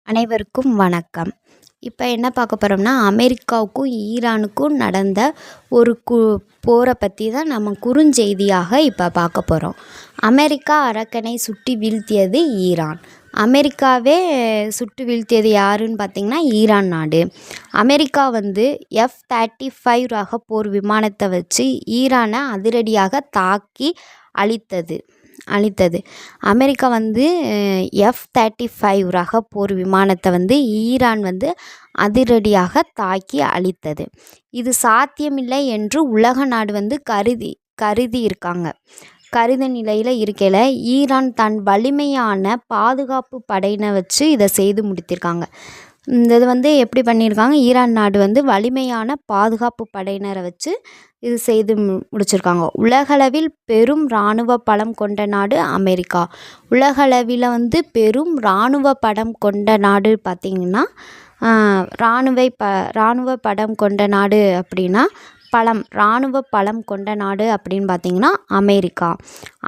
அனைவருக்கும் வணக்கம். இப்போ என்ன பார்க்க போகிறோம்னா, அமெரிக்காவுக்கும் ஈரானுக்கும் நடந்த ஒரு போரை பற்றி தான் நம்ம குறுஞ்செய்தியாக இப்போ பார்க்க போகிறோம். அமெரிக்கா அரக்கனை சுட்டு வீழ்த்தியது ஈரான். அமெரிக்காவே சுட்டு வீழ்த்தியது யாருன்னு பார்த்திங்கன்னா ஈரான் நாடு. அமெரிக்கா F-35 ரக போர் விமானத்தை வச்சு ஈரானை அதிரடியாக தாக்கி அழித்தது. அமெரிக்கா F-35 ரக போர் விமானத்தை ஈரான் அதிரடியாக தாக்கி அழித்தது. இது சாத்தியமில்லை என்று உலக நாடு கருத நிலையில் இருக்கையில் ஈரான் தன் வலிமையான பாதுகாப்பு படையினை வச்சு இதை செய்து முடித்திருக்காங்க. இது எப்படி பண்ணியிருக்காங்க, ஈரான் நாடு வலிமையான பாதுகாப்பு படையினரை வச்சு இது செய்து முடிச்சிருக்காங்க. உலகளவில் பெரும் இராணுவ பலம் கொண்ட நாடு அமெரிக்கா. உலகளவில் பெரும் இராணுவ படம் கொண்ட நாடு பார்த்திங்கன்னா இராணுவ படம் கொண்ட நாடு அப்படின்னா இராணுவ பலம் கொண்ட நாடு அப்படின்னு பார்த்திங்கன்னா அமெரிக்கா.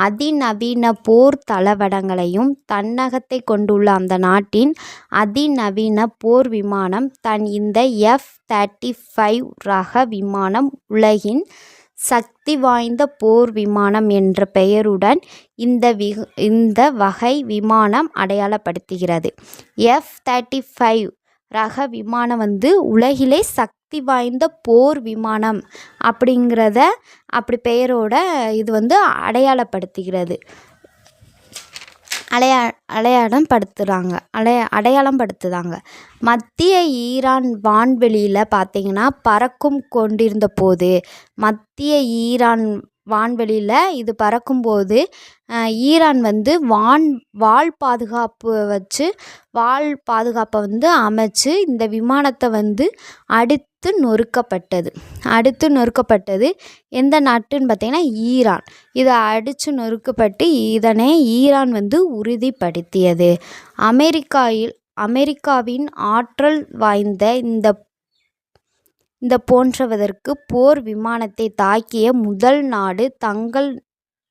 அதிநவீன போர் தளவாடங்களையும் தன்னகத்தை கொண்டுள்ள அந்த நாட்டின் அதிநவீன போர் விமானம் இந்த F-35 ரக விமானம் உலகின் சக்தி வாய்ந்த போர் விமானம் என்ற பெயருடன் இந்த வகை விமானம் அடையாளப்படுத்துகிறது. F-35 ரக விமானம் உலகிலே சக்தி வாய்ந்த போர் விமானம் அப்படிங்கிறத பெயரோட இது அடையாளப்படுத்துகிறது. அடையாளப்படுத்துகிறாங்க. மத்திய ஈரான் வான்வெளியில் பார்த்திங்கன்னா பறக்கும் கொண்டிருந்த போது மத்திய ஈரான் வான்வெளியில் இது பறக்கும்போது ஈரான் வால் பாதுகாப்பை அமைச்சு இந்த விமானத்தை அடுத்து நொறுக்கப்பட்டது. எந்த நாட்டுன்னு பார்த்திங்கன்னா ஈரான். இதை அடித்து நொறுக்கப்பட்டு இதனை ஈரான் உறுதிப்படுத்தியது. அமெரிக்காவின் ஆற்றல் வாய்ந்த இந்த போன்றவதற்கு போர் விமானத்தை தாக்கிய முதல் நாடு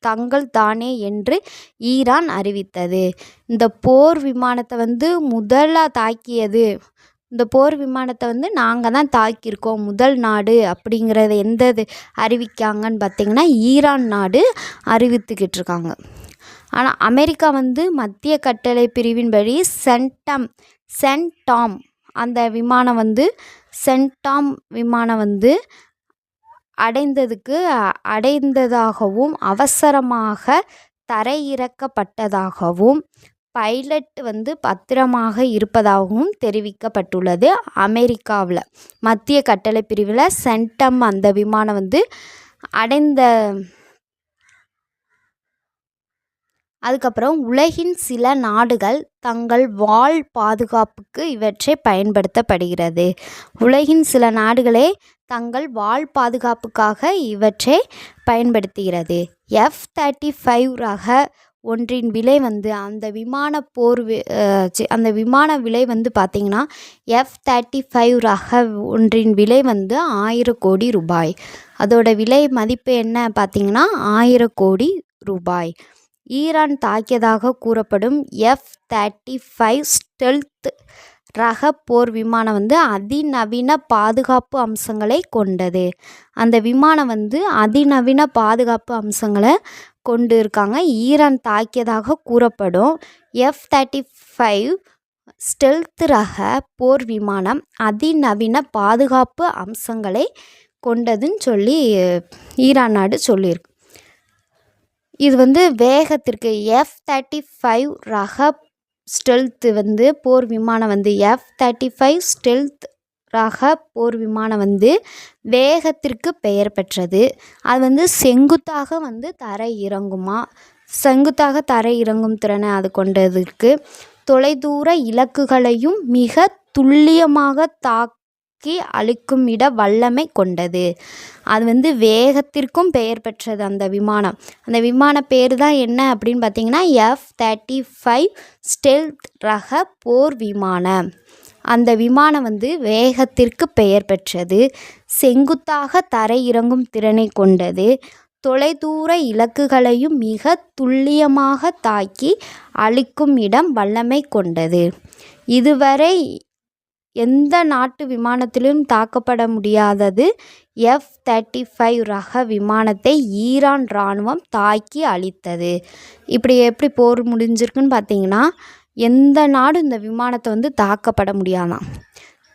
தங்கள் தானே என்று ஈரான் அறிவித்தது. இந்த போர் விமானத்தை முதலாக தாக்கியது, இந்த போர் விமானத்தை நாங்கள் தான் தாக்கியிருக்கோம் முதல் நாடு அப்படிங்கிறத எந்த அறிவிக்காங்கன்னு பார்த்திங்கன்னா ஈரான் நாடு அறிவித்துக்கிட்டு இருக்காங்க. ஆனால் அமெரிக்கா மத்திய கட்டளை பிரிவின்படி சென்டாம் அந்த விமானம் சென்டாம் விமானம் அடைந்ததாகவும் அவசரமாக தரையிறக்கப்பட்டதாகவும் பைலட் பத்திரமாக இருப்பதாகவும் தெரிவிக்கப்பட்டுள்ளது. அமெரிக்காவில் மத்திய கட்டளை பிரிவில் சென்டாம் அந்த விமானம் அதுக்கப்புறம் உலகின் சில நாடுகள் தங்கள் வால் பாதுகாப்புக்கு இவற்றை பயன்படுத்தப்படுகிறது. உலகின் சில நாடுகளே தங்கள் வால் பாதுகாப்புக்காக இவற்றை பயன்படுத்துகிறது. F-35 ரக ஒன்றின் விலை அந்த விமான விலை பார்த்திங்கன்னா F-35 ரக ஒன்றின் விலை 1000 கோடி ரூபாய். அதோட விலை மதிப்பு என்ன பார்த்திங்கன்னா 1000 கோடி ரூபாய். ஈரான் தாக்கியதாக கூறப்படும் F-35 ஸ்டெல்த் ரக போர் விமானம் அதிநவீன பாதுகாப்பு அம்சங்களை கொண்டது. அந்த விமானம் அதிநவீன பாதுகாப்பு அம்சங்களை கொண்டு இருக்காங்க. ஈரான் தாக்கியதாக கூறப்படும் F-35 ஸ்டெல்த் ரக போர் விமானம் அதிநவீன பாதுகாப்பு அம்சங்களை கொண்டதுன்னு சொல்லி ஈரான் நாடு சொல்லியிருக்கு. இது வேகத்திற்கு F-35 ரக ஸ்டெல்த் போர் விமானம் F-35 ஸ்டெல்த் ரக போர் விமானம் வேகத்திற்கு பெயர் பெற்றது. அது செங்குத்தாக தரை இறங்கும் திறனை அது கொண்டதற்கு தொலைதூர இலக்குகளையும் மிக துல்லியமாக தாக்கி அழிக்கும் வல்லமை கொண்டது. அது வேகத்திற்கும் பெயர் பெற்றது. அந்த விமான பேர் தான் என்ன அப்படின்னு பார்த்திங்கன்னா F-35 ஸ்டெல்த் ரக போர் விமானம். அந்த விமானம் வேகத்திற்கு பெயர் பெற்றது, செங்குத்தாக தரை இறங்கும் திறனை கொண்டது, தொலைதூர இலக்குகளையும் மிக துல்லியமாக தாக்கி அழிக்கும் இடம் வல்லமை கொண்டது. இதுவரை எந்த நாட்டு விமானத்திலும் தாக்கப்பட முடியாதது F-35 ரக விமானத்தை ஈரான் இராணுவம் தாக்கி அழித்தது. இப்படி எப்படி போர் முடிஞ்சிருக்குன்னு பார்த்தீங்கன்னா, எந்த நாடும் இந்த விமானத்தை தாக்கப்பட முடியாதான்.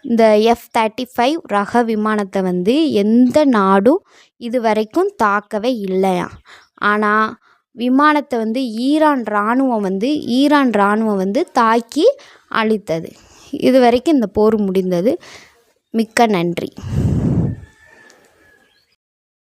இந்த F-35 ரக விமானத்தை எந்த நாடும் இது வரைக்கும் தாக்கவே இல்லையா. ஆனால் விமானத்தை ஈரான் இராணுவம் தாக்கி அழித்தது. இது வரைக்கும் இந்த போர் முடிந்தது. மிக்க நன்றி.